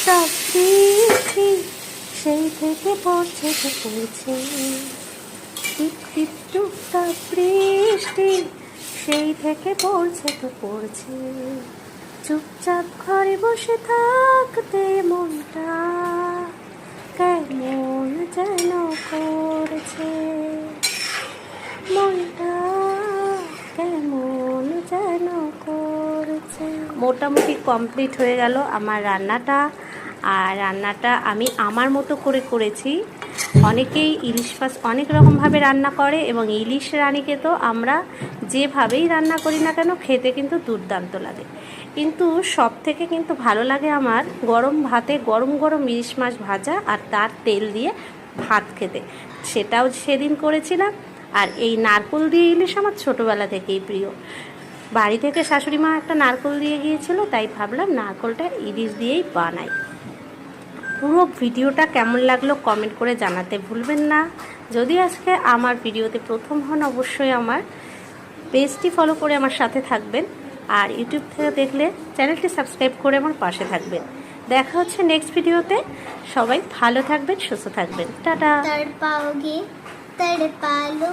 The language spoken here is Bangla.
টুকটাক বৃষ্টি সেই থেকে পড়ছে তো পড়ছে, টিপ টিপ টুকটাক বৃষ্টি সেই থেকে পড়ছে তো পড়ছে। চুপচাপ ঘরে বসে থাকতে মনটা কেমন যেন করছে, মনটা কেমন যেন করছে। মোটামুটি কমপ্লিট হয়ে গেল আমার রান্নাটা। আর রান্নাটা আমি আমার মতো করে করেছি। অনেকেই ইলিশ মাছ অনেক রকমভাবে রান্না করে, এবং ইলিশ রানীকে তো আমরা যেভাবেই রান্না করি না কেন খেতে কিন্তু দুর্দান্ত লাগে। কিন্তু সব থেকে কিন্তু ভালো লাগে আমার গরম ভাতে গরম গরম ইলিশ মাছ ভাজা আর তার তেল দিয়ে ভাত খেতে। সেটাও সেদিন করেছিলাম। আর এই নারকেল দিয়ে ইলিশ আমার ছোটোবেলা থেকেই প্রিয়। বাড়ি থেকে শাশুড়ি মা একটা নারকেল দিয়ে গিয়েছিল, তাই ভাবলাম নারকেলটা ইলিশ দিয়েই বানাই। পুরো ভিডিওটা কেমন লাগলো কমেন্ট করে জানাতে ভুলবেন না। যদি আজকে আমার ভিডিওতে প্রথম হন অবশ্যই আমার পেজটি ফলো করে আমার সাথে থাকবেন, আর ইউটিউব থেকে দেখলে চ্যানেলটি সাবস্ক্রাইব করে আমার পাশে থাকবেন। দেখা হচ্ছে নেক্সট ভিডিওতে। সবাই ভালো থাকবেন, সুস্থ থাকবেন। টাটা। तड़पाओगे तड़पा लो।